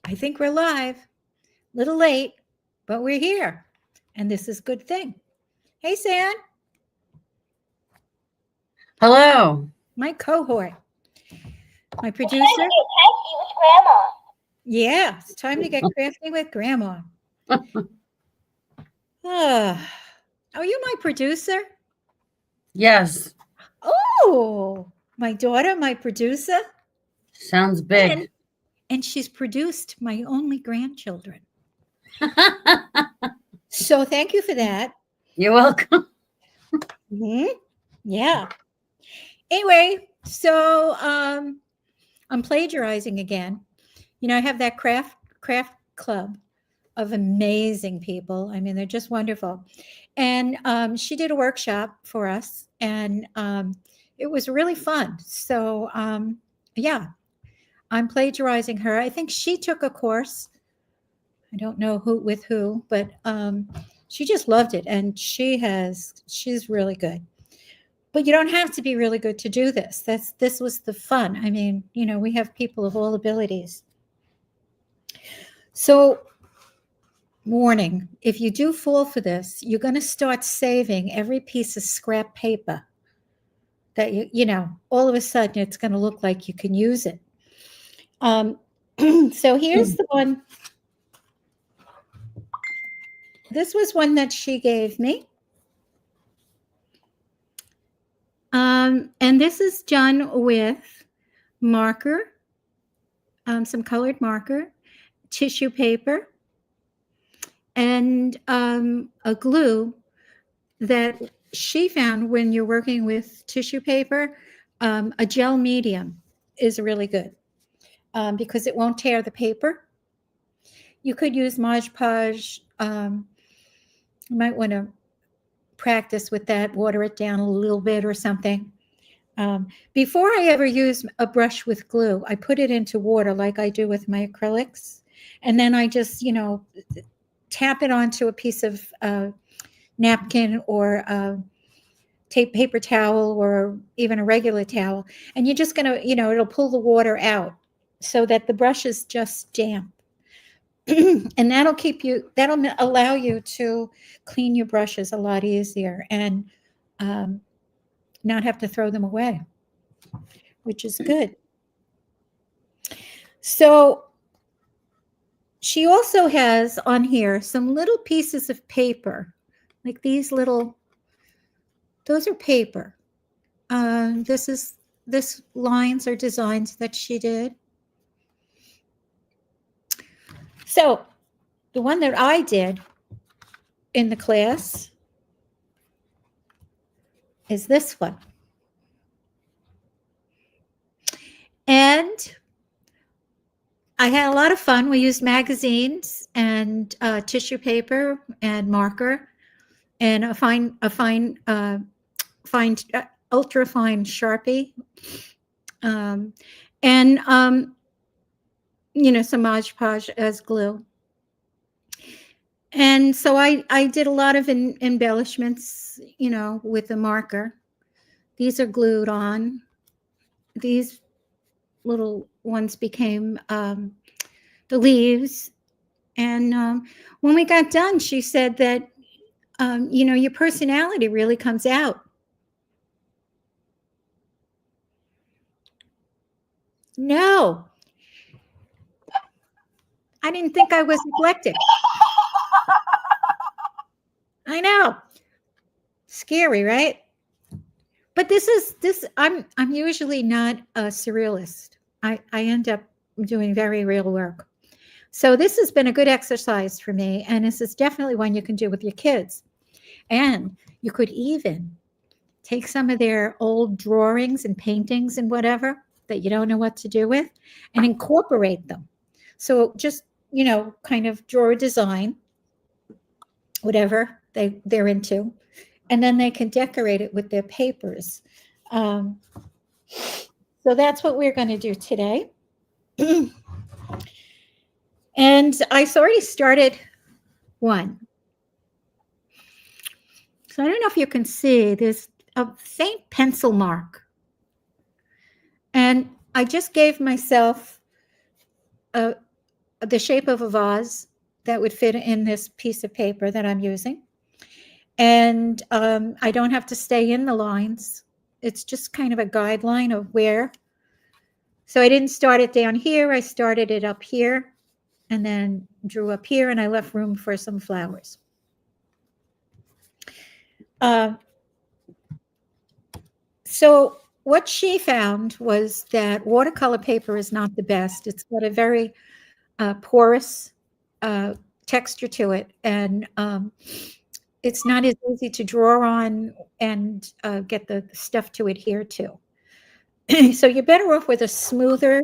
I think we're live. Little late, but we're here. And this is a good thing. Hey, San. Hello. My cohort. My producer. It's time to get crafty with Grandma. Yeah, it's time to get crafty with Grandma. Are you my producer? Yes. Oh, my daughter, my producer. Sounds big. And she's produced my only grandchildren. So thank you for that. You're welcome. Yeah. Anyway, so I'm plagiarizing again. You know, I have that craft club of amazing people. I mean, they're just wonderful. And she did a workshop for us, and it was really fun. So yeah, I'm plagiarizing her. I think she took a course. I don't know with who, but she just loved it, and she's really good. But you don't have to be really good to do this. This was the fun. I mean, you know, we have people of all abilities. So, warning, if you do fall for this, you're going to start saving every piece of scrap paper that you know, all of a sudden it's going to look like you can use it. So here's the one. This was one that she gave me. And this is done with marker, some colored marker, tissue paper, and a glue that she found when you're working with tissue paper. A gel medium is really good because it won't tear the paper. You could use Mod Podge. You might want to practice with that, water it down a little bit or something. Before I ever use a brush with glue, I put it into water like I do with my acrylics. And then I just, you know, tap it onto a piece of napkin or paper towel or even a regular towel. And you're just going to, you know, it'll pull the water out so that the brush is just damp. And that'll allow you to clean your brushes a lot easier and not have to throw them away, which is good. So she also has on here some little pieces of paper, like these little, those are paper. This lines or designs that she did. So the one that I did in the class is this one. And I had a lot of fun. We used magazines and tissue paper and marker and a fine ultra fine Sharpie, and you know, some Mod Podge as glue. And so I did a lot of embellishments, you know, with the marker. These are glued on. These little ones became the leaves. And when we got done, she said that, you know, your personality really comes out. No. I didn't think I was neglected. I know. Scary, right? But I'm usually not a surrealist. I end up doing very real work. So this has been a good exercise for me, and this is definitely one you can do with your kids. And you could even take some of their old drawings and paintings and whatever that you don't know what to do with and incorporate them. So just, you know, kind of draw a design, whatever they're into, and then they can decorate it with their papers. So that's what we're going to do today. And I've already started one. So I don't know if you can see, there's a faint pencil mark. And I just gave myself a the shape of a vase that would fit in this piece of paper that I'm using. And I don't have to stay in the lines. It's just kind of a guideline of where. So I didn't start it down here. I started it up here and then drew up here, and I left room for some flowers. So what she found was that watercolor paper is not the best. It's got a very porous texture to it, and it's not as easy to draw on and get the stuff to adhere to. So you're better off with a smoother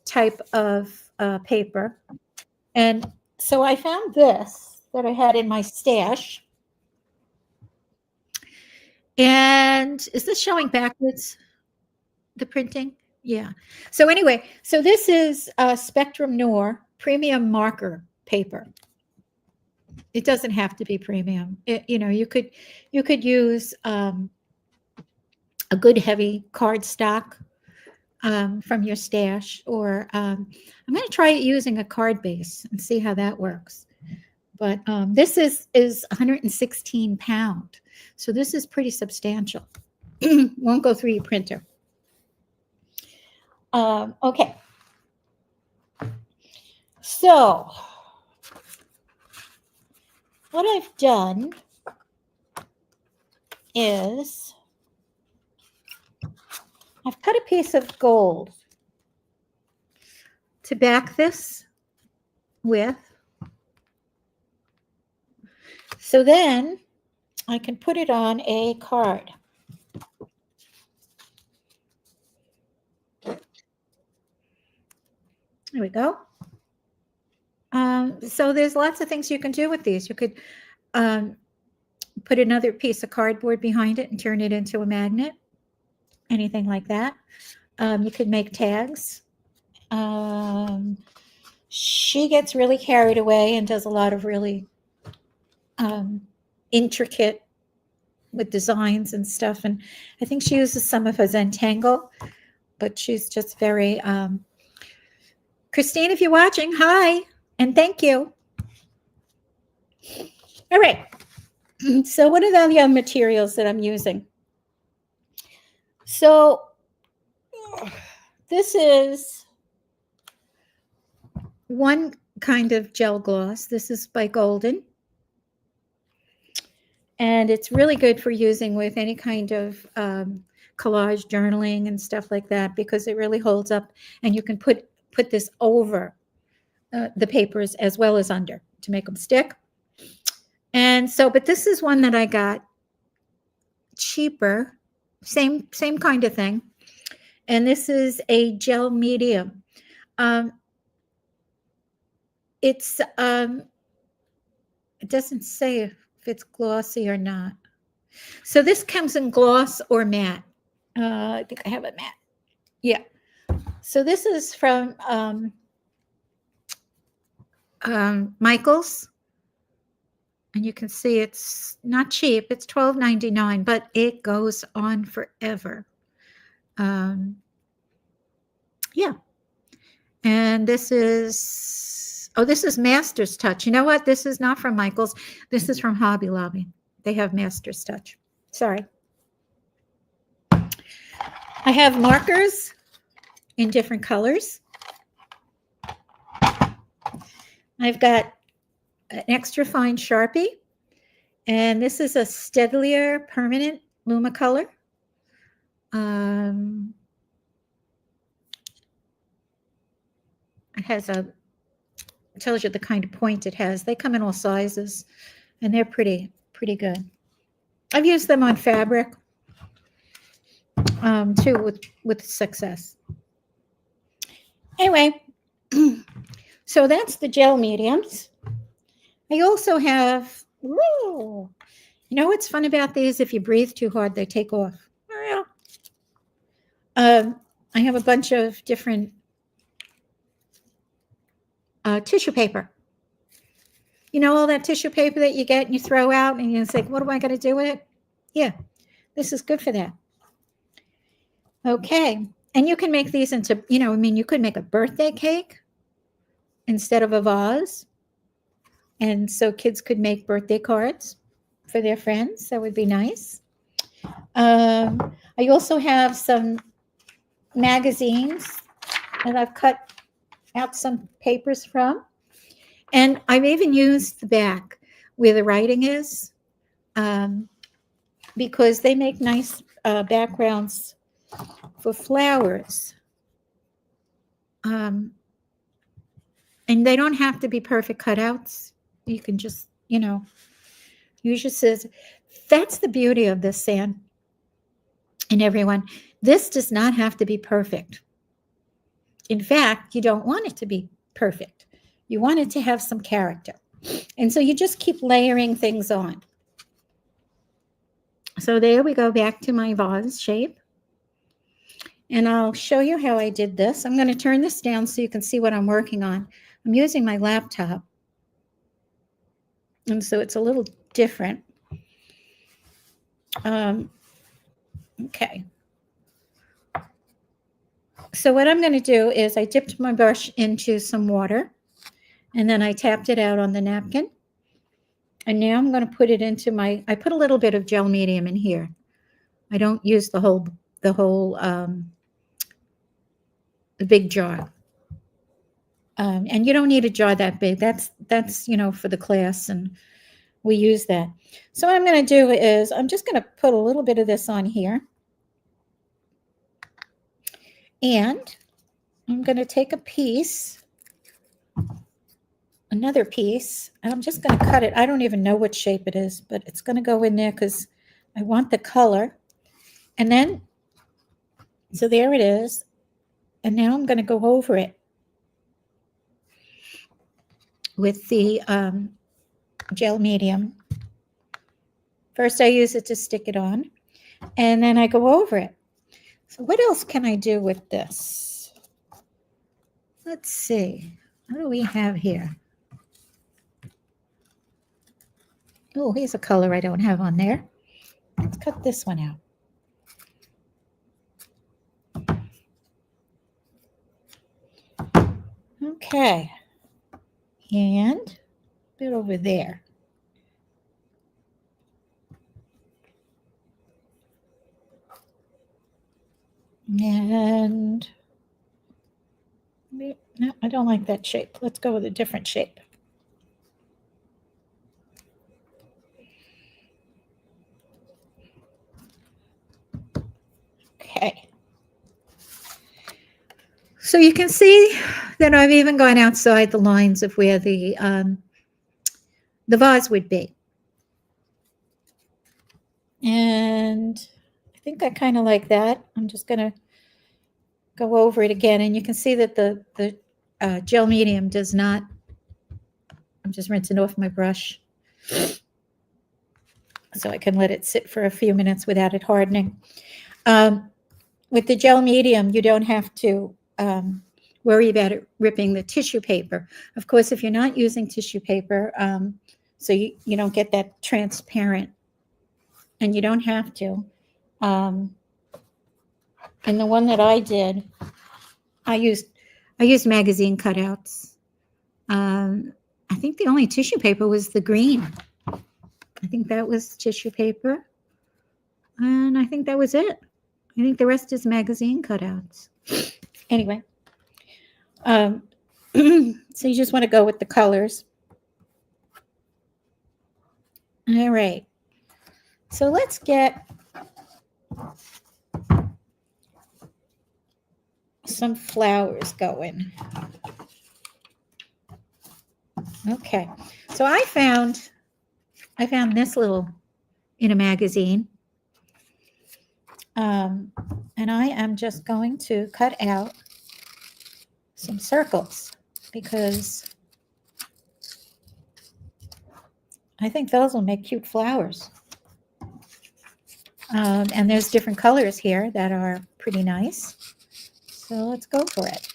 type of paper. And so I found this that I had in my stash. And is this showing backwards, the printing? Yeah. So anyway, so this is Spectrum Noir premium marker paper. It doesn't have to be premium. You could use a good heavy cardstock from your stash, or I'm going to try it using a card base and see how that works. But this is 116 pound, so this is pretty substantial. Won't go through your printer. Okay, so what I've done is I've cut a piece of gold to back this with. So then I can put it on a card. There we go. So there's lots of things you can do with these. You could put another piece of cardboard behind it and turn it into a magnet, anything like that. You could make tags. She gets really carried away and does a lot of really intricate with designs and stuff. And I think she uses some of her Zentangle, but she's just very, Christine, if you're watching, hi, and thank you. All right. So what are the other materials that I'm using? So this is one kind of gel gloss. This is by Golden. And it's really good for using with any kind of collage journaling and stuff like that, because it really holds up, and you can put this over the papers as well as under to make them stick. And so, but this is one that I got cheaper, same kind of thing. And this is a gel medium. It doesn't say if it's glossy or not. So this comes in gloss or matte. I think I have a matte. Yeah. So this is from Michael's. And you can see it's not cheap. It's $12.99, but it goes on forever. Yeah. And this is, this is Master's Touch. You know what? This is not from Michael's. This is from Hobby Lobby. They have Master's Touch. Sorry. I have markers in different colors. I've got an extra fine Sharpie, and this is a Stedtler Permanent Lumicolor. It has tells you the kind of point it has. They come in all sizes, and they're pretty good. I've used them on fabric too with success. Anyway, so that's the gel mediums. I also have, you know what's fun about these? If you breathe too hard, they take off. I have a bunch of different tissue paper. You know, all that tissue paper that you get and you throw out and you think, what am I going to do with it? Yeah, this is good for that. Okay. And you can make these into, you know, I mean, you could make a birthday cake instead of a vase. And so kids could make birthday cards for their friends. That would be nice. I also have some magazines that I've cut out some papers from. And I've even used the back where the writing is, because they make nice backgrounds for flowers. And they don't have to be perfect cutouts. You can just, use your scissors. That's the beauty of this, Sam, and everyone. This does not have to be perfect. In fact, you don't want it to be perfect. You want it to have some character. And so you just keep layering things on. So there we go, back to my vase shape. And I'll show you how I did this. I'm going to turn this down so you can see what I'm working on. I'm using my laptop. And so it's a little different. Okay. So what I'm going to do is I dipped my brush into some water, and then I tapped it out on the napkin. And now I'm going to put it into I put a little bit of gel medium in here. I don't use the big jar. And you don't need a jar that big. That's for the class, and we use that. So what I'm going to do is I'm just going to put a little bit of this on here. And I'm going to take another piece, and I'm just going to cut it. I don't even know what shape it is, but it's going to go in there because I want the color. And then, so there it is. And now I'm going to go over it with the gel medium. First, I use it to stick it on, and then I go over it. So what else can I do with this? Let's see. What do we have here? Oh, here's a color I don't have on there. Let's cut this one out. Okay. And a bit over there. And no, I don't like that shape. Let's go with a different shape. Okay. So you can see that I've even gone outside the lines of where the vase would be. And I think I kind of like that. I'm just going to go over it again. And you can see that the gel medium does not, I'm just rinsing off my brush so I can let it sit for a few minutes without it hardening. With the gel medium, you don't have to worry about it ripping the tissue paper. Of course, if you're not using tissue paper, so you don't get that transparent, and you don't have to. And the one that I did, I used magazine cutouts. I think the only tissue paper was the green. I think that was tissue paper. And I think that was it. I think the rest is magazine cutouts. Anyway, so you just want to go with the colors. All right. So let's get some flowers going. Okay. So I found this little in a magazine. And I am just going to cut out some circles because I think those will make cute flowers. And there's different colors here that are pretty nice. So let's go for it.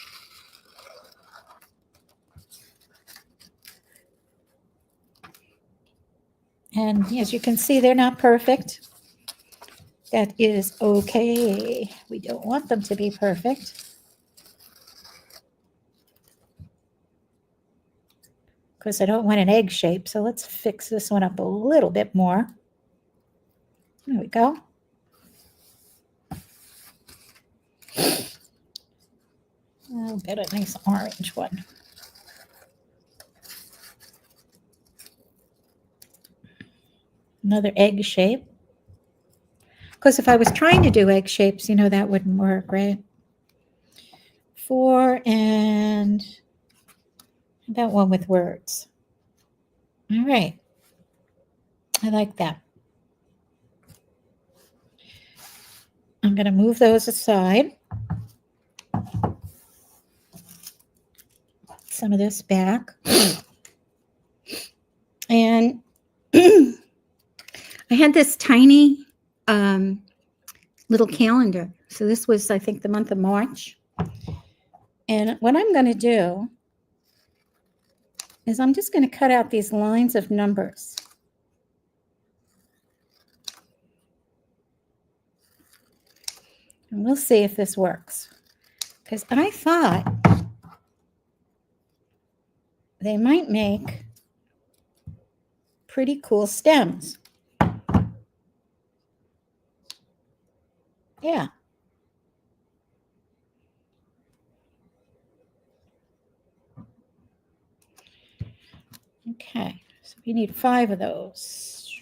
And as you can see, they're not perfect. That is okay. We don't want them to be perfect. because I don't want an egg shape. So let's fix this one up a little bit more. There we go. I'll get a nice orange one. Another egg shape. Because if I was trying to do egg shapes, you know, that wouldn't work, right? 4 and that one with words. All right. I like that. I'm going to move those aside. Some of this back. And I had this tiny little calendar. So this was, I think, the month of March. And what I'm going to do is I'm just going to cut out these lines of numbers. And we'll see if this works. Because I thought they might make pretty cool stems. Yeah. Okay, so we need 5 of those.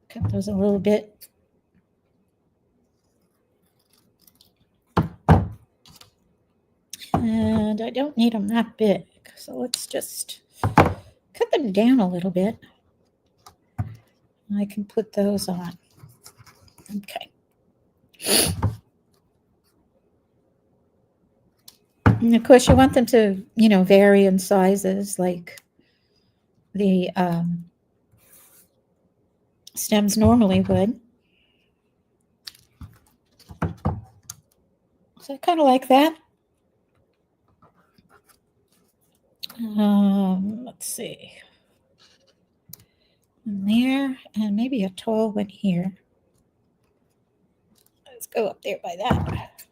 Cut those a little bit. And I don't need them that big, so let's just cut them down a little bit. I can put those on. Okay. And of course, you want them to, you know, vary in sizes, like the stems normally would. So I kind of like that. Let's see. And there, and maybe a tall one here. Let's go up there by that.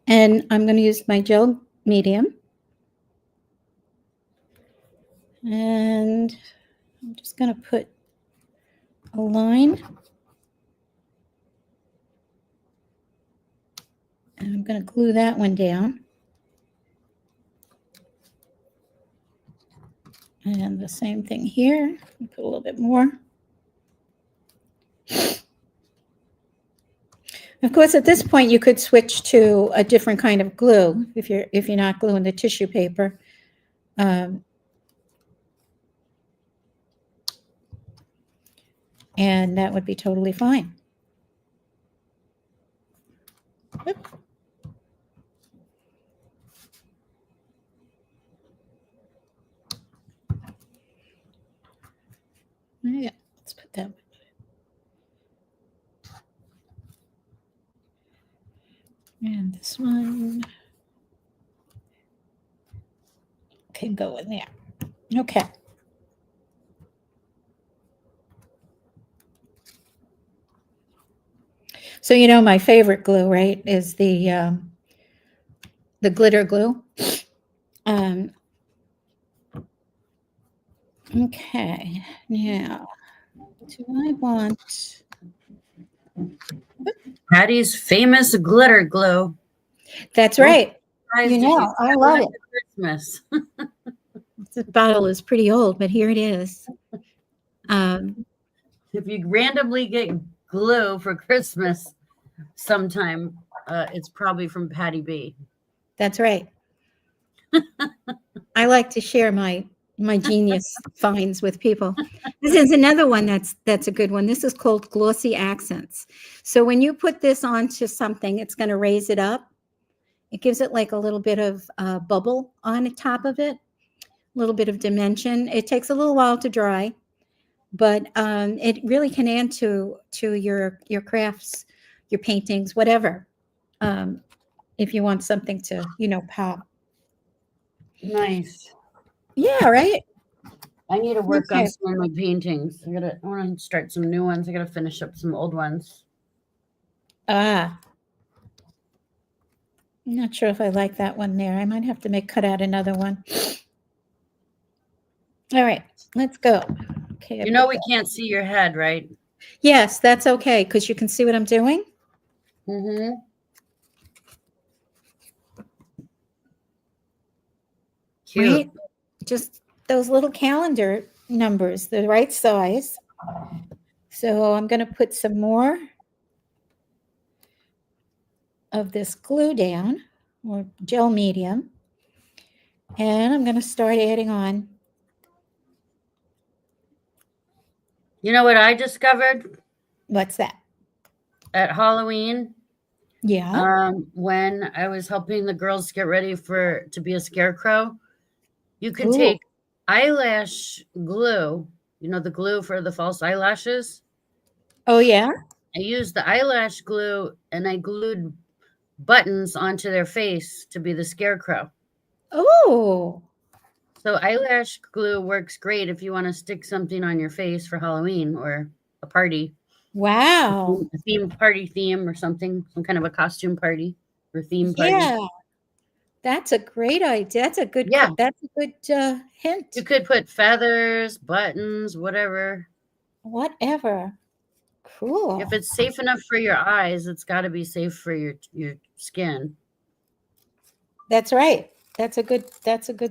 And I'm going to use my gel medium. And I'm just going to put a line. And I'm going to glue that one down. And the same thing here. Put a little bit more. Of course, at this point, you could switch to a different kind of glue if you're not gluing the tissue paper. And that would be totally fine. Oop. Yeah, let's put that one. And this one can go in there. Okay. So you know my favorite glue, right, is the glitter glue. Okay, now do I want Patty's famous glitter glue. That's right. Surprised You if know, I got love it it. for Christmas. The bottle is pretty old, but here it is. If you randomly get glue for Christmas sometime, it's probably from Patti Bee. That's right. I like to share my genius finds with people. This is another one that's a good one. This is called Glossy Accents. So when you put this onto something, it's going to raise it up. It gives it like a little bit of bubble on the top of it, a little bit of dimension. It takes a little while to dry, but it really can add to your crafts, your paintings, whatever. If you want something to, you know, pop. Nice. Yeah, right. I need to work on Okay. some of my paintings. I want to start some new ones. I gotta finish up some old ones. Ah, I'm not sure if I like that one there. I might have to cut out another one. All right, let's go. Okay. You know we can't see your head, right? Yes, that's okay because you can see what I'm doing. Mm-hmm. Cute. Right? Just those little calendar numbers, the right size. So I'm going to put some more of this glue down, or gel medium, and I'm going to start adding on. You know what I discovered What's that? at Halloween? Yeah. When I was helping the girls get ready to be a scarecrow, you could Ooh. take eyelash glue, you know, the glue for the false eyelashes. Oh, yeah? I used the eyelash glue and I glued buttons onto their face to be the scarecrow. Oh, So eyelash glue works great if you want to stick something on your face for Halloween or a party. wow. A theme party theme or something, some kind of a costume party or theme party. Yeah. That's a great idea. That's a good Yeah. that's a good hint. You could put feathers, buttons, whatever. Whatever. Cool. If it's safe enough for your eyes, it's got to be safe for your skin. That's right. That's a good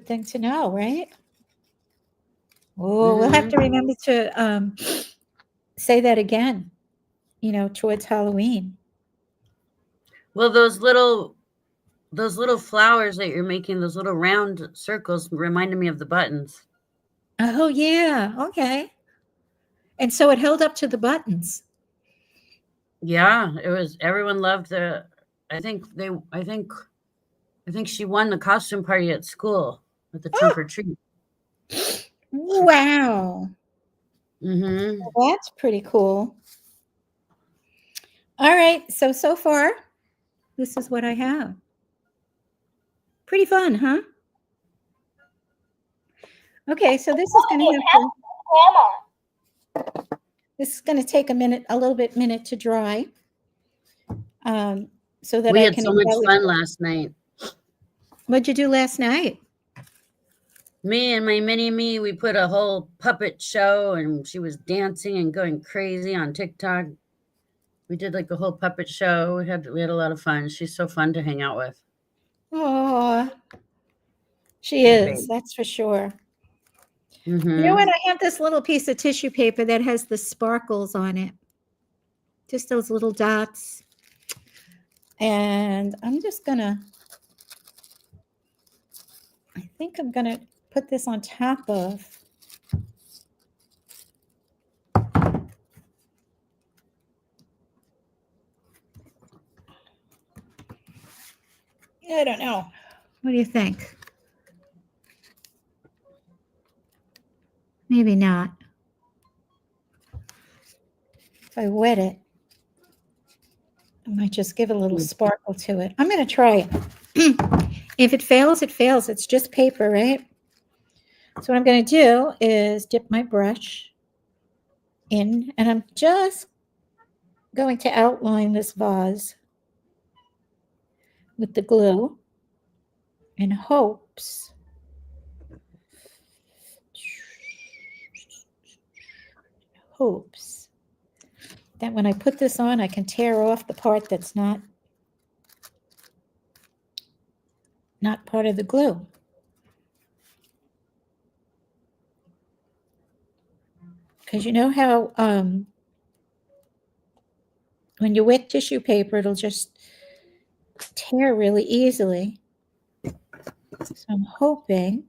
thing to know, right? Oh, we'll have to remember to say that again, towards Halloween. Well, those little flowers that you're making, those little round circles reminded me of the buttons. Oh, yeah. Okay. And so it held up to the buttons. Yeah, it was, everyone loved I think she won the costume party at school with the trunk or treat. Wow. Mm-hmm. Well, that's pretty cool. All right. So far, this is what I have. Pretty fun, huh? Okay, so this is going to take a minute to dry. So that We I had can so much fun last night. What'd you do last night? Me and my mini-me, we put a whole puppet show and she was dancing and going crazy on TikTok. We did like a whole puppet show. We had a lot of fun. She's so fun to hang out with. Oh, she is. That's for sure. Mm-hmm. You know what? I have this little piece of tissue paper that has the sparkles on it. Just those little dots. And I'm just going to, I think I'm going to put this on top of. I don't know. What do you think? Maybe not. If I wet it, I might just give a little sparkle to it. I'm going to try it. If it fails, it fails. It's just paper, right? So what I'm going to do is dip my brush in, and I'm just going to outline this vase with the glue in hopes that when I put this on, I can tear off the part that's not part of the glue. Because you know how when you wet tissue paper, it'll just tear really easily. So I'm hoping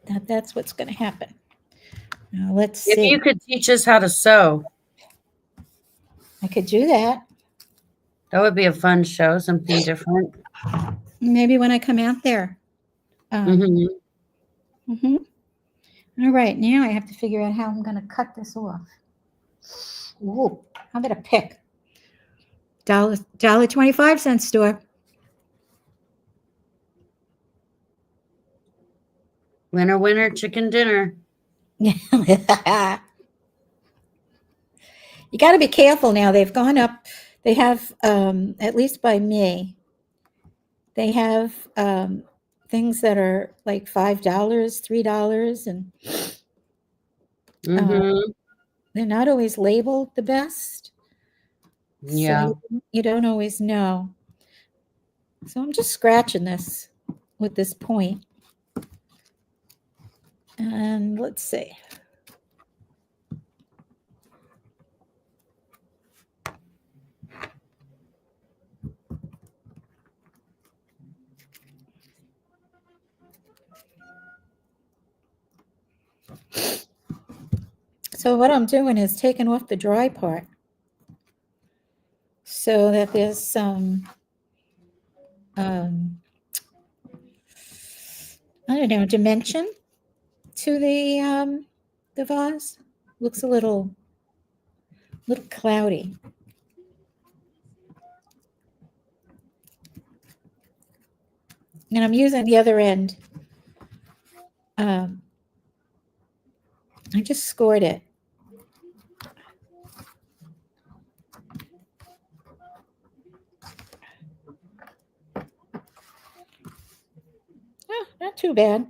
that that's what's going to happen. Now let's see. If you could teach us how to sew, I could do that. that would be a fun show, something different. Maybe when I come out there. Mm-hmm. All right, now I have to figure out how I'm going to cut this off. Ooh, how about a pick? $1.25 store. Winner, winner, chicken dinner. You got to be careful now. They've gone up. They have, at least by me, they have things that are like $5, $3, and Mm-hmm. they're not always labeled the best. Yeah. So you don't always know. So I'm just scratching this with this point. And let's see. So what I'm doing is taking off the dry part so that there's some, I don't know, dimension to the vase. Looks a little cloudy. And I'm using the other end. I just scored it. Oh, not too bad.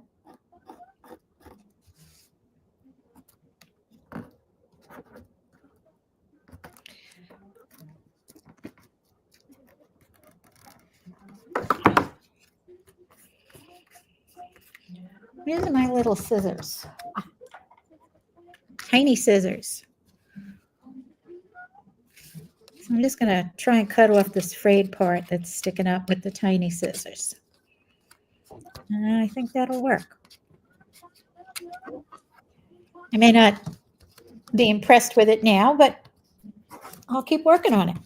Where's my little scissors? Tiny scissors. So I'm just going to try and cut off this frayed part that's sticking up with the tiny scissors. And I think that'll work. I may not be impressed with it now, but I'll keep working on it.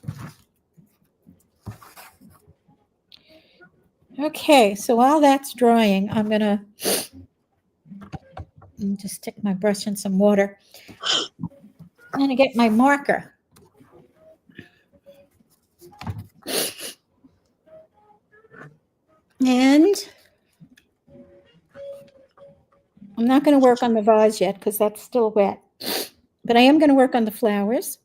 Okay, so while that's drying, I'm going to just stick my brush in some water. I'm going to get my marker. And I'm not going to work on the vase yet because that's still wet. But I am going to work on the flowers.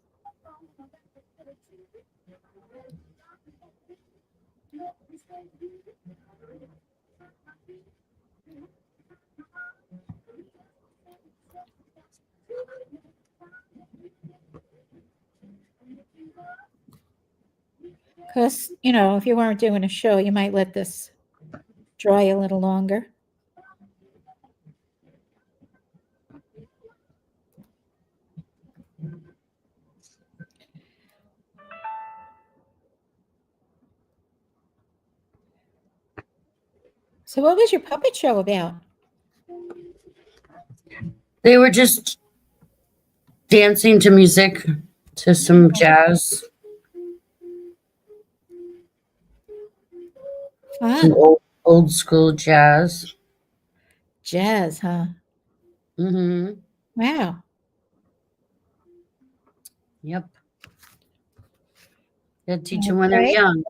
Because, you know, if you weren't doing a show, you might let this dry a little longer. So what was your puppet show about? They were just dancing to music, to some jazz, some Fun. old school jazz. Jazz, huh? Mm-hmm. Wow. Yep. They teach them when they're Okay. young.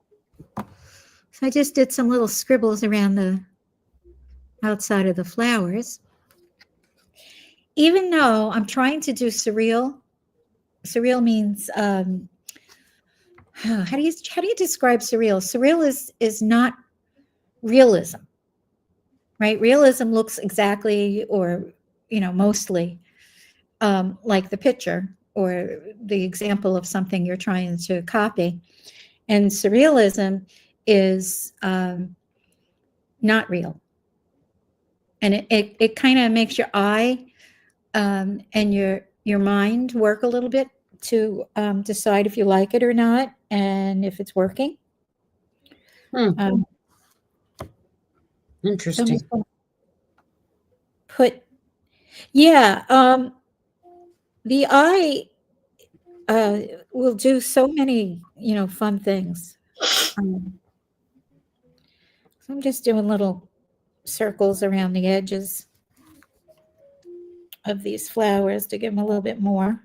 So I just did some little scribbles around the outside of the flowers. Even though I'm trying to do surreal means how do you describe surreal? Surreal is not realism, right? Realism looks exactly, or mostly like the picture or the example of something you're trying to copy. And surrealism is not real. And it kind of makes your eye and your mind work a little bit to decide if you like it or not and if it's working. So Interesting. I'm just gonna put, yeah, the eye will do so many, fun things. So I'm just doing little circles around the edges of these flowers to give them a little bit more.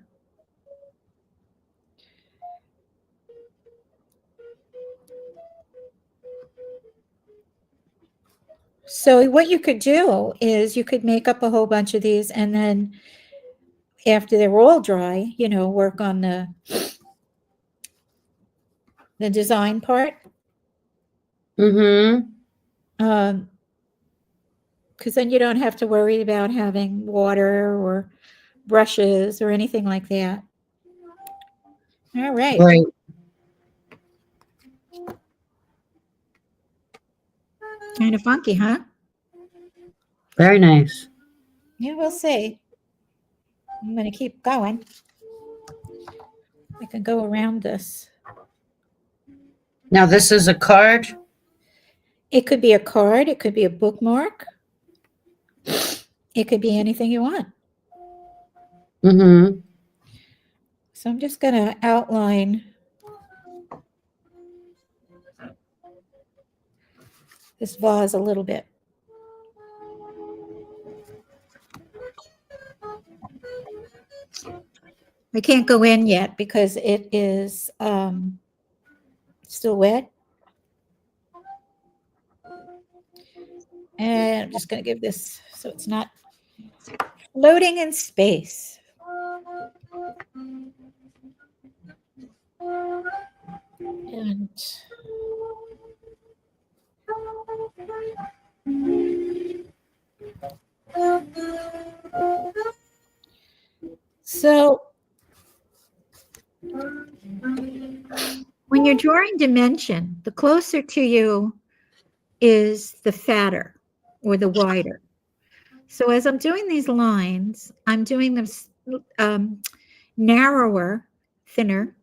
So what you could do is you could make up a whole bunch of these, and then after they're all dry, work on the design part. Mm-hmm. Because then you don't have to worry about having water or brushes or anything like that. All right. Right. Kind of funky, huh? Very nice. Yeah, we'll see. I'm going to keep going. I can go around this. Now this is a card. It could be a card. It could be a bookmark. It could be anything you want. Mm-hmm. So I'm just going to outline this vase a little bit. I can't go in yet because it is still wet. And I'm just going to give this so it's not floating in space. And so when you're drawing dimension, the closer to you is the fatter or the wider. So as I'm doing these lines, I'm doing them narrower, thinner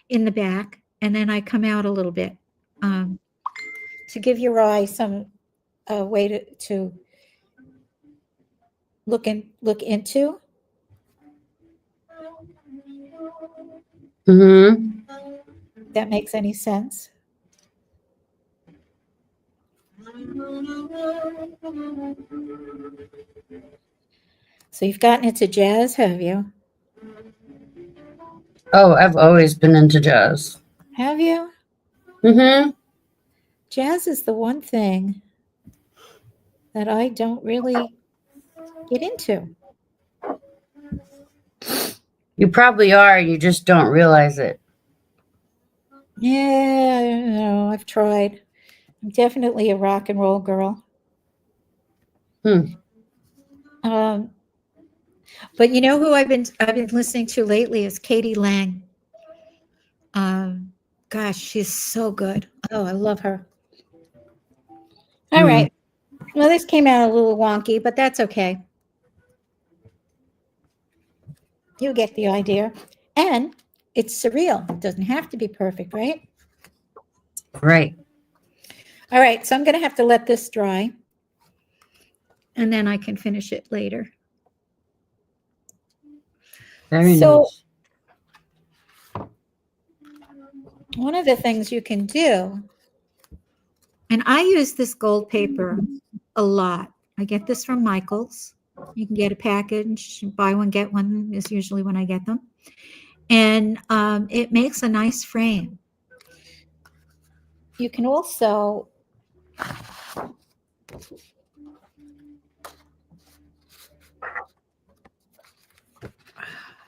in the back, and then I come out a little bit to give your eye some way to look into. Mm-hmm. That makes any sense? So you've gotten into jazz, have you? Oh, I've always been into jazz. Have you? Mm-hmm. Jazz is the one thing that I don't really get into. You probably are. You just don't realize it. Yeah, I've tried. I'm definitely a rock and roll girl. But you know who I've been listening to lately is Katie Lang. Gosh, she's so good. Oh, I love her. All right. Well, this came out a little wonky, but that's okay. You get the idea. And it's surreal. It doesn't have to be perfect, right? Right. All right. So I'm going to have to let this dry. And then I can finish it later. Very So, nice. one of the things you can do, and I use this gold paper a lot. I get this from Michael's. You can get a package, buy one, get one is usually when I get them. And it makes a nice frame. You can also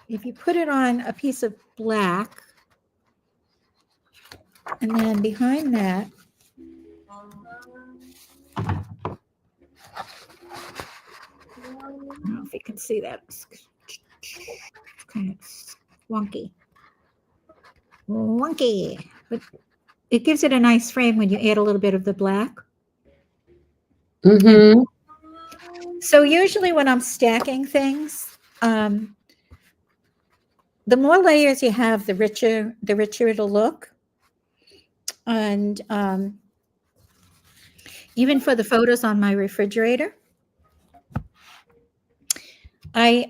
if you put it on a piece of black, and then behind that, I don't know if you can see that. It's kind of wonky. But it gives it a nice frame when you add a little bit of the black. Mm-hmm. So usually when I'm stacking things, the more layers you have, the richer it'll look. And even for the photos on my refrigerator, I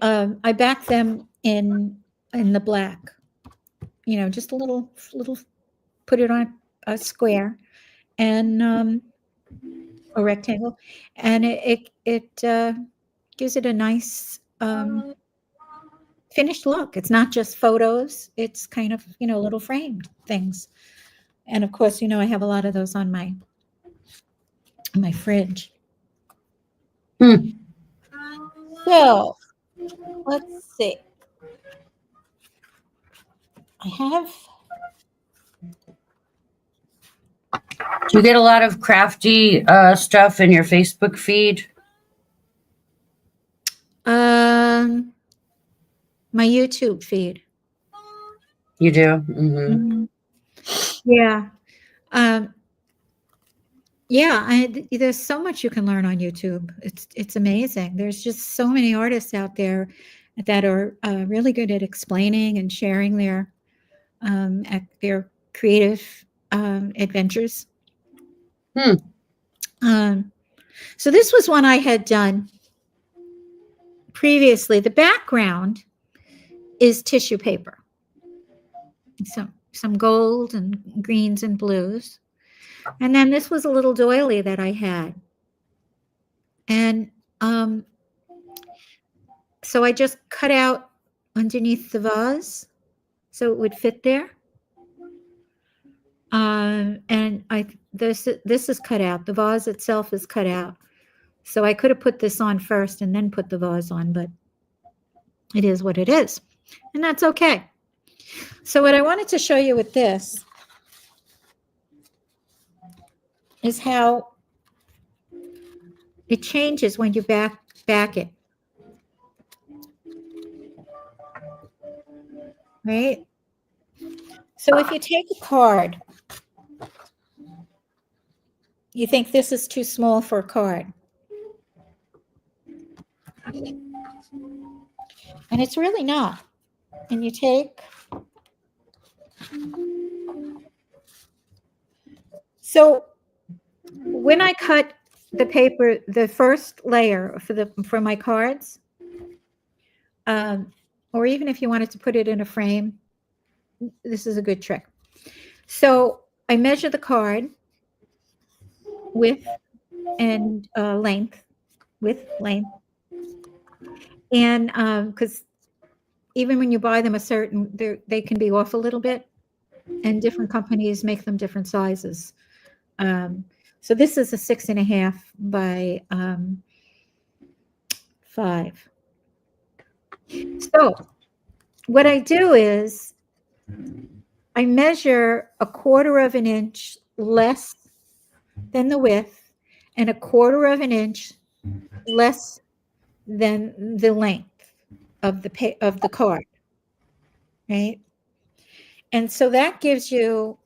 back them in the black. You know, just a little, put it on a square and a rectangle, and it gives it a nice finished look. It's not just photos; it's kind of little framed things. And of course, I have a lot of those on my fridge. So let's see. I have. Do you get a lot of crafty stuff in your Facebook feed? My YouTube feed. You do? Mm-hmm. Mhm. Yeah. Yeah, there's so much you can learn on YouTube. It's amazing. There's just so many artists out there that are really good at explaining and sharing their creative adventures. So this was one I had done previously. The background is tissue paper. Some gold and greens and blues. And then this was a little doily that I had. And so I just cut out underneath the vase so it would fit there. And this is cut out. The vase itself is cut out. So I could have put this on first and then put the vase on, but it is what it is. And that's okay. So what I wanted to show you with this is how it changes when you back it. Right? So if you take a card, you think this is too small for a card. And it's really not. And you take, so when I cut the paper, the first layer for my cards, or even if you wanted to put it in a frame, this is a good trick. So I measure the card width and length, and because even when you buy them they can be off a little bit, and different companies make them different sizes. So this is a 6.5 by 5. So what I do is I measure 1/4 of an inch less than the width and 1/4 of an inch less than the length of the card, right? And so that gives you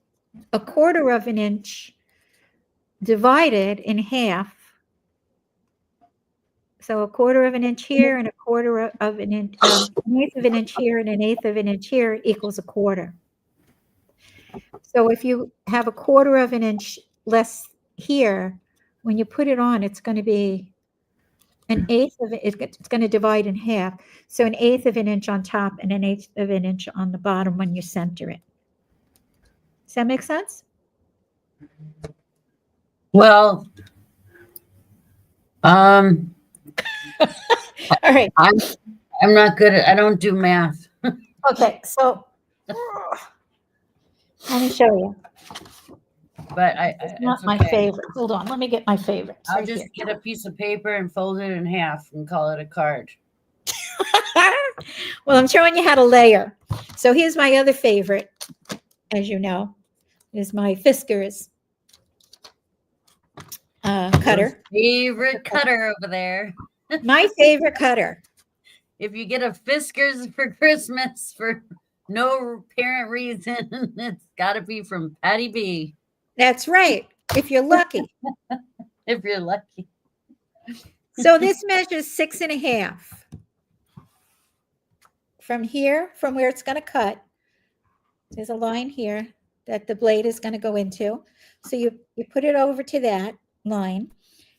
1/4 of an inch divided in half. So 1/4 of an inch here and 1/4 of an inch, 1/8 of an inch here and 1/8 of an inch here equals 1/4. So if you have 1/4 of an inch less here, when you put it on, it's going to be 1/8 of it. It's going to divide in half. So 1/8 of an inch on top and 1/8 of an inch on the bottom when you center it. Does that make sense? Well, All right. I'm not good at, I don't do math. Okay. So let me show you. But It's not it's my okay. favorite. Hold on. Let me get my favorite. I'll just get a piece of paper and fold it in half and call it a card. Well, I'm showing you how to layer. So here's my other favorite, as you know, is my Fiskars cutter. Favorite cutter over there. My favorite cutter. If you get a Fiskars for Christmas for no apparent reason, it's got to be from Patti Bee. That's right. If you're lucky. If you're lucky. So this measures 6.5. From here, from where it's going to cut, there's a line here that the blade is going to go into. So you put it over to that line,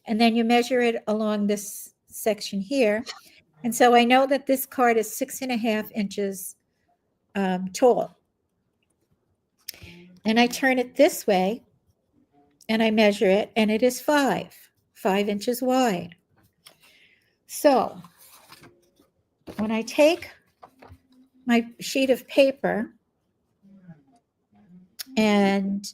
and then you measure it along this section here. And so I know that this card is 6.5 inches tall. And I turn it this way, and I measure it, and it is 5 inches wide. So when I take my sheet of paper, and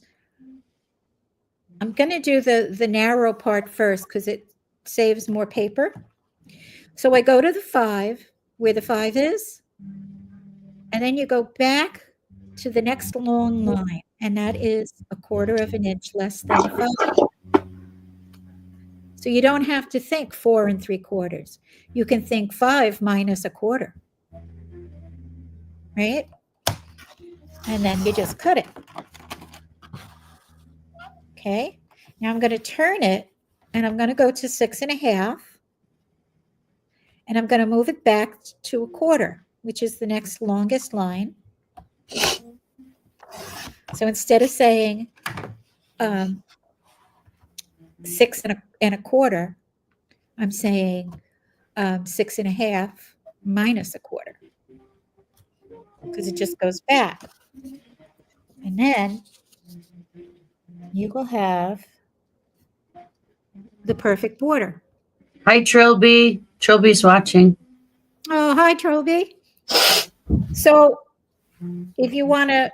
I'm going to do the narrow part first because it saves more paper. So I go to the 5, where the 5 is, and then you go back to the next long line, and that is 1/4 of an inch less than 5. So you don't have to think 4 3/4. You can think 5 minus 1/4, right? And then you just cut it. Okay. Now I'm going to turn it, and I'm going to go to 6 1/2, and I'm going to move it back to 1/4, which is the next longest line. So instead of saying 6 1/4, I'm saying 6 1/2 minus 1/4, because it just goes back. And then you will have the perfect border. Hi, Trilby. Trilby's watching. Oh, hi, Trilby. So if you want a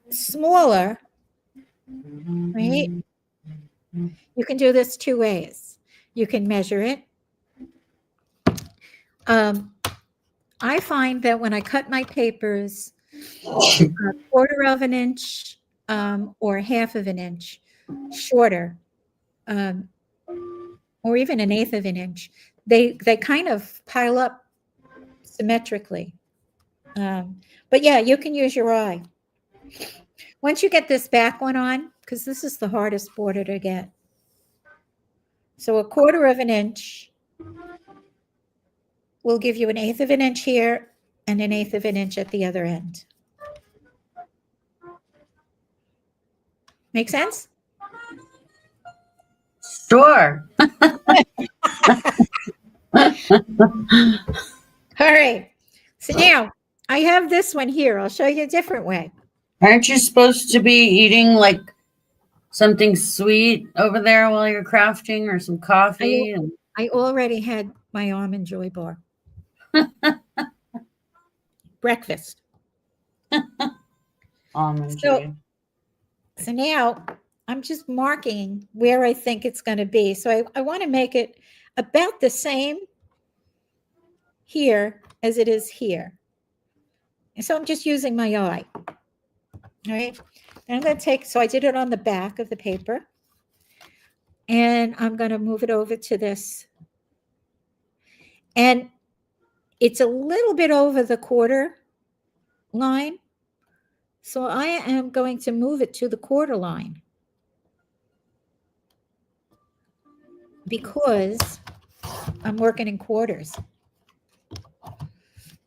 smaller, right, you can do this 2 ways. You can measure it. I find that when I cut my papers 1/4 of an inch or 1/2 of an inch shorter, or even 1/8 of an inch, they kind of pile up symmetrically. But yeah, you can use your eye. Once you get this back one on, because this is the hardest border to get. So 1/4 of an inch will give you 1/8 of an inch here and 1/8 of an inch at the other end. Make sense? Sure. All right. So now I have this one here. I'll show you a different way. Aren't you supposed to be eating like something sweet over there while you're crafting, or some coffee? I already had my almond joy bar. Breakfast. Almond So- joy. So now I'm just marking where I think it's going to be. So I want to make it about the same here as it is here. And so I'm just using my eye. All right. And I'm going to take, so I did it on the back of the paper. And I'm going to move it over to this. And it's a little bit over the 1/4 line. So I am going to move it to the 1/4 line, because I'm working in quarters.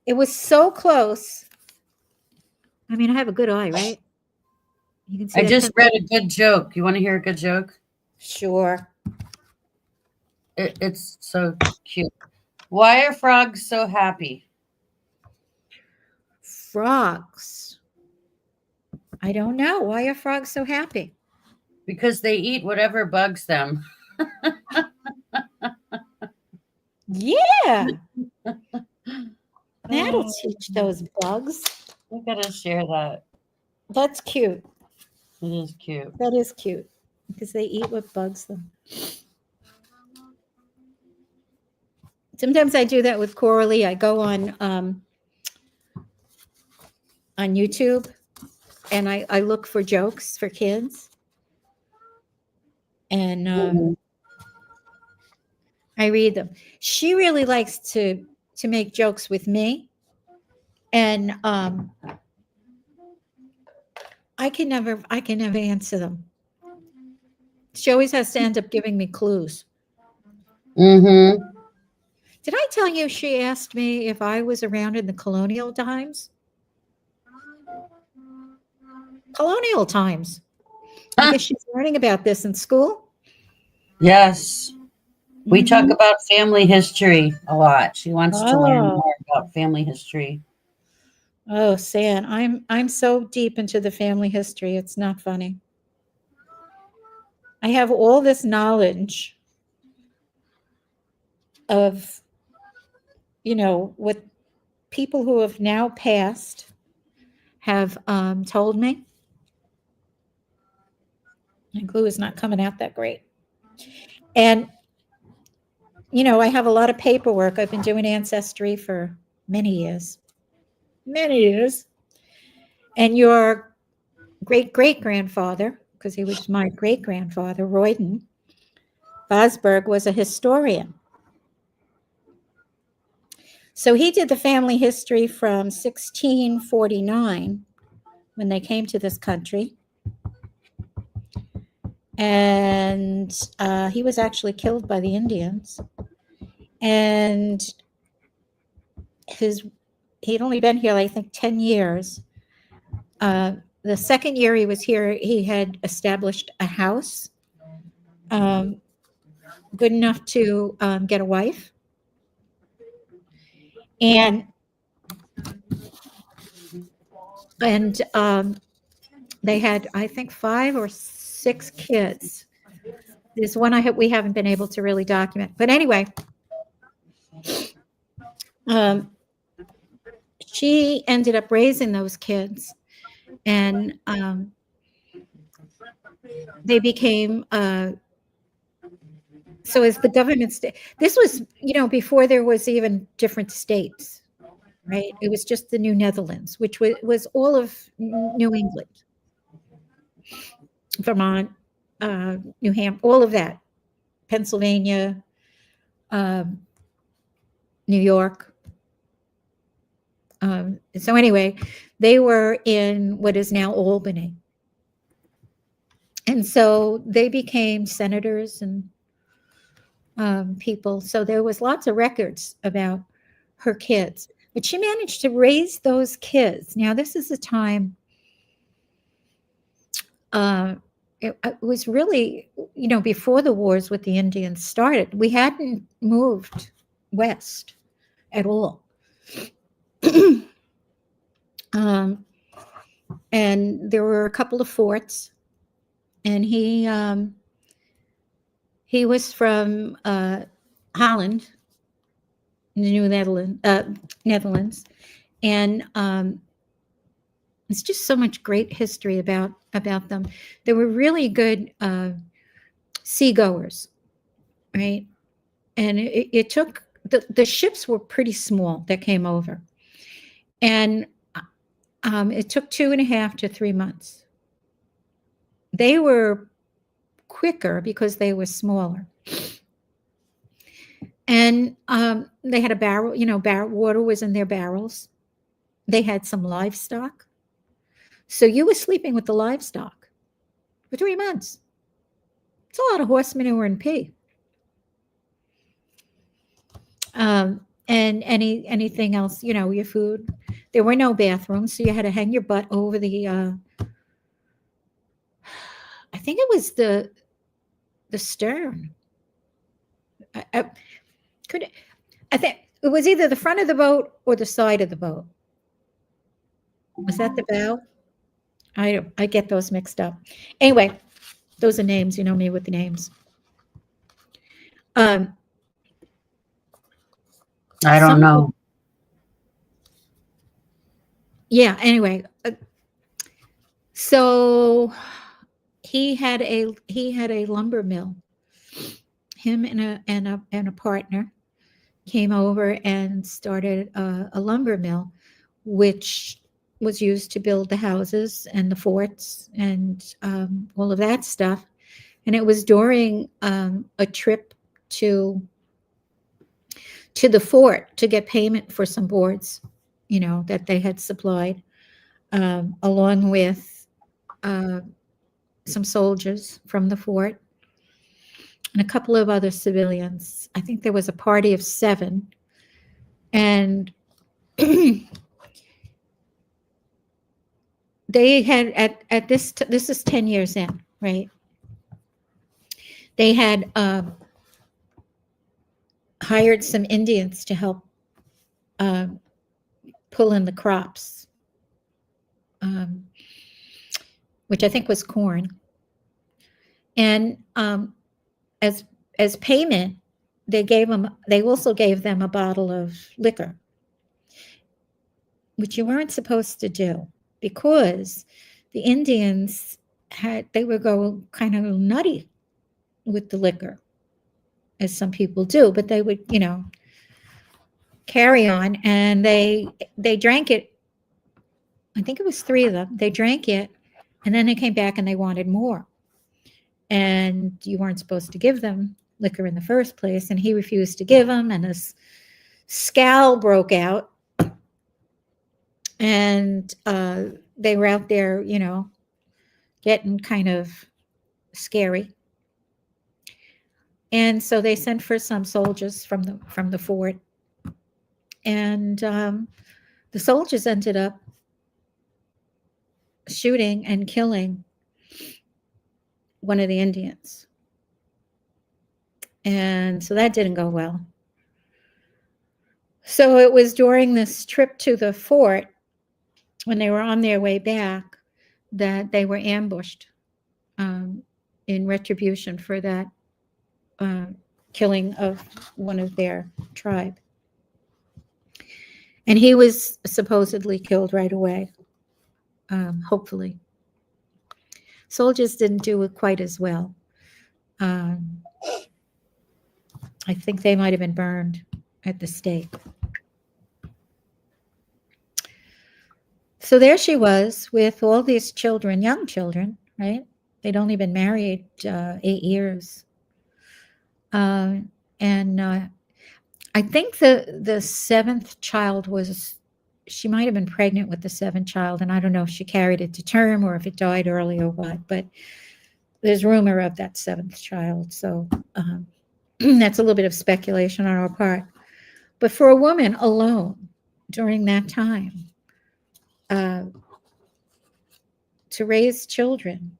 It was so close. I mean, I have a good eye, right? You can see I that just pencil. read a good joke. You want to hear a good joke? Sure. It's so cute. Why are frogs so happy? Frogs. I don't know. Why are frogs so happy? Because they eat whatever bugs them. Yeah. That'll teach those bugs. We gotta share that. That's cute. It is cute. That is cute, because they eat what bugs them. Sometimes I do that with Coralie. I go on YouTube, and I look for jokes for kids, and I read them. She really likes to make jokes with me, and I can never answer them. She always has to end up giving me clues. Mm-hmm. Did I tell you she asked me if I was around in the colonial times? Colonial times. I guess she's learning about this in school. Yes. We talk Mhm. about family history a lot. She wants to learn Oh. more about family history. Oh, San, I'm so deep into the family history. It's not funny. I have all this knowledge of, what people who have now passed have told me. My glue is not coming out that great. And, I have a lot of paperwork. I've been doing Ancestry for many years. Many years. And your great-great-grandfather, because he was my great-grandfather, Royden Bosberg, was a historian. So he did the family history from 1649 when they came to this country. And he was actually killed by the Indians. And he'd only been here, I think, 10 years. The second year he was here, he had established a house good enough to get a wife. And they had, I think, 5 or 6 kids. There's one we haven't been able to really document. But anyway, she ended up raising those kids, and they became, so as the government, this was, before there was even different states, right? It was just the New Netherlands, which was all of New England, Vermont, New Hampshire, all of that, Pennsylvania, New York. So anyway, they were in what is now Albany. And so they became senators and people. So there was lots of records about her kids. But she managed to raise those kids. Now, this is a time, it was really, before the wars with the Indians started. We hadn't moved west at all. And there were a couple of forts. And he was from Holland, the New Netherlands, and it's just so much great history about them. They were really good seagoers, right? And it took the ships were pretty small that came over, and it took 2.5 to 3 months. They were quicker because they were smaller. And they had a barrel, water was in their barrels. They had some livestock. So you were sleeping with the livestock for 3 months. It's a lot of horse manure and pee. And anything else, your food. There were no bathrooms, so you had to hang your butt over the, I think it was the stern. I think it was either the front of the boat or the side of the boat. Was that the bow? I get those mixed up. Anyway, those are names. You know me with the names. I don't know. Yeah. Anyway, so he had a lumber mill. Him and a partner came over and started a lumber mill, which was used to build the houses and the forts and all of that stuff. And it was during a trip to the fort to get payment for some boards, that they had supplied, along with some soldiers from the fort and a couple of other civilians. I think there was a party of 7. And they had at this is 10 years in, right? They had hired some Indians to help pull in the crops, which I think was corn. And as payment, they also gave them a bottle of liquor, which you weren't supposed to do, because the Indians they would go kind of nutty with the liquor, as some people do, but they would, carry on, and they drank it I think it was 3 of them. They drank it, and then they came back and they wanted more. And you weren't supposed to give them liquor in the first place, and he refused to give them, and this scowl broke out. And they were out there, getting kind of scary. And so they sent for some soldiers from the fort, and the soldiers ended up shooting and killing one of the Indians. And so that didn't go well. So it was during this trip to the fort, when they were on their way back, that they were ambushed in retribution for that killing of one of their tribe. And he was supposedly killed right away, hopefully. Soldiers didn't do it quite as well. I think they might have been burned at the stake. So there she was with all these children, young children, right? They'd only been married 8 years. And I think the 7th child she might have been pregnant with the 7th child, and I don't know if she carried it to term or if it died early or what, but there's rumor of that 7th child. So that's a little bit of speculation on our part. But for a woman alone during that time, to raise children,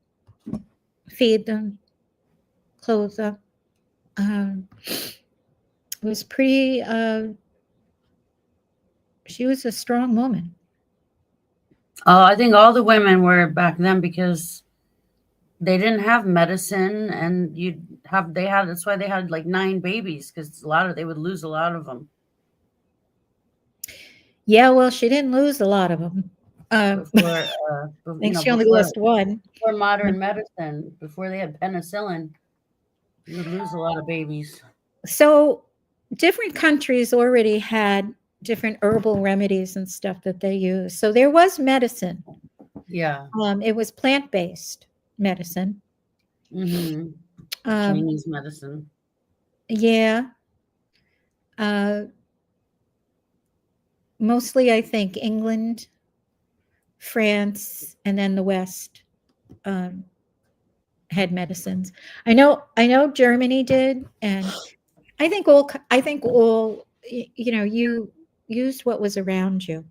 feed them, clothe them, was pretty, she was a strong woman. Oh, I think all the women were back then because they didn't have medicine, and that's why they had like 9 babies, because they would lose a lot of them. Yeah, well, she didn't lose a lot of them. I think she only lost 1. Before modern medicine, before they had penicillin, you would lose a lot of babies. So different countries already had different herbal remedies and stuff that they used. So there was medicine. Yeah. It was plant-based medicine. Mm-hmm. Chinese medicine. Yeah. Mostly, I think, England, France, and then the West had medicines. I know Germany did, and I think all you used what was around you.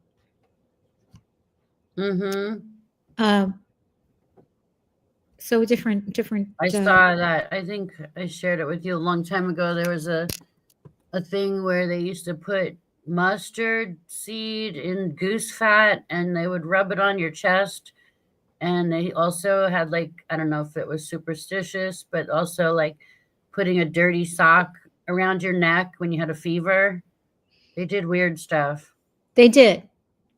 Mm-hmm. So different. I saw that. I think I shared it with you a long time ago. There was a thing where they used to put mustard seed in goose fat, and they would rub it on your chest. And they also had, like, I don't know if it was superstitious, but also like putting a dirty sock around your neck when you had a fever. They did weird stuff. They did.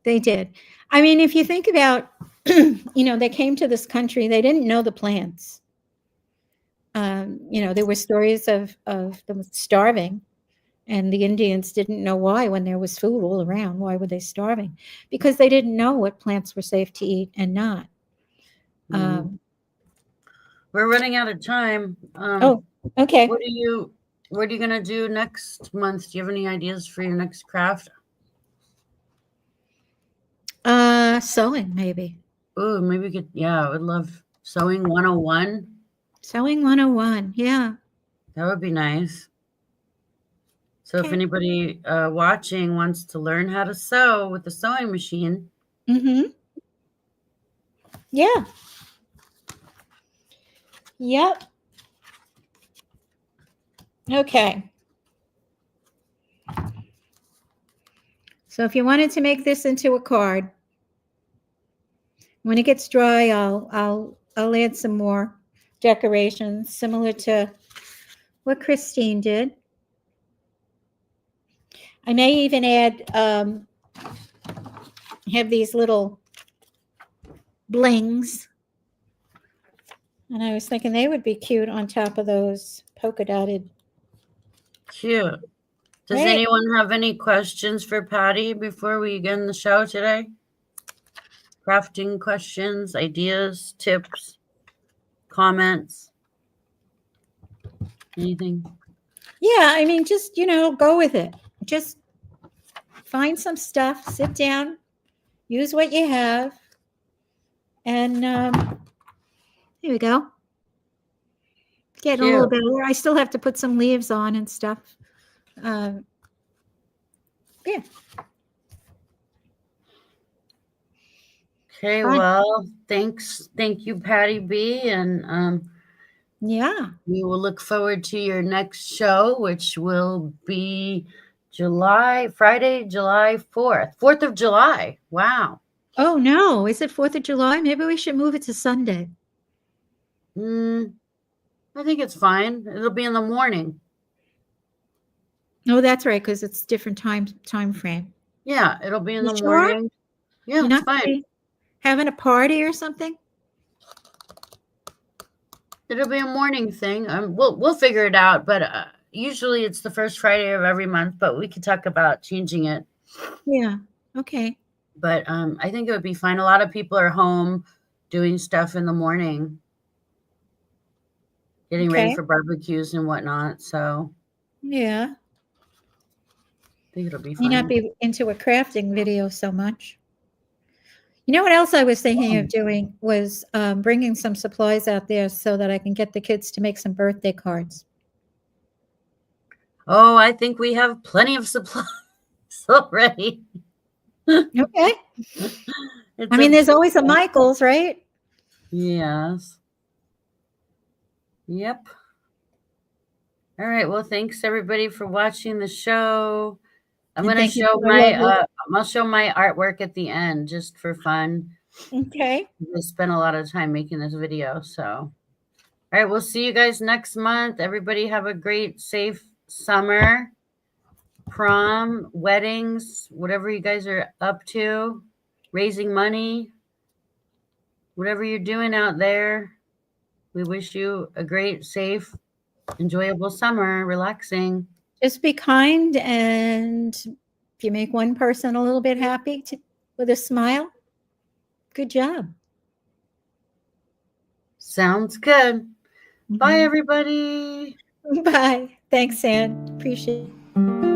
I mean, if you think about, they came to this country, they didn't know the plants. There were stories of them starving, and the Indians didn't know why when there was food all around. Why were they starving? Because they didn't know what plants were safe to eat and not. We're running out of time. Okay. What are you gonna do next month? Do you have any ideas for your next craft? Sewing, maybe. Oh, maybe we could. Yeah, I would love sewing 101. Sewing 101. Yeah. That would be nice. So if anybody watching wants to learn how to sew with the sewing machine. Mm-hmm. Yeah. Yep. Okay. So if you wanted to make this into a card, when it gets dry, I'll add some more decorations similar to what Christine did. I may even add, have these little blings. And I was thinking they would be cute on top of those polka dotted. Cute. Does Right. anyone have any questions for Patti before we begin the show today? crafting questions, ideas, tips, comments, anything? Yeah, I mean, just, go with it. Just find some stuff, sit down, use what you have, and here we go. Getting a little Cute. better. I still have to put some leaves on and stuff. Yeah. Okay, Fun. well, thank you, Patti B, and Yeah. we will look forward to your next show, which will be Friday, July 4th. 4th of July. Wow. Oh, no. Is it 4th of July? Maybe we should move it to Sunday. I think it's fine. It'll be in the morning. Oh, that's right, because it's different time frame. Yeah, it'll be in You the sure? morning. Yeah, You're it's not gonna fine. be having a party or something? It'll be a morning thing. We'll figure it out, but usually it's the first Friday of every month, but we could talk about changing it. Yeah. Okay. But I think it would be fine. A lot of people are home doing stuff in the morning, getting ready Okay. for barbecues and whatnot. So Yeah. I think it'll be May not fine. be into a crafting video so much. You know what else I was thinking of doing was bringing some supplies out there so that I can get the kids to make some birthday cards. Oh, I think we have plenty of supplies already. Okay. It's I mean, there's always a Michael's, right? Yes. Yep. All right. Well, thanks everybody for watching the show. I'm And going to thank you show for the lovely- I'll show my artwork at the end just for fun. Okay. I spent a lot of time making this video. So, all right. We'll see you guys next month. Everybody have a great, safe summer, prom, weddings, whatever you guys are up to, raising money, whatever you're doing out there. We wish you a great, safe, enjoyable summer, relaxing. Just be kind, and if you make one person a little bit happy with a smile, good job. Sounds good. Bye, Mhm. everybody. Bye. Thanks, Ann. Appreciate it.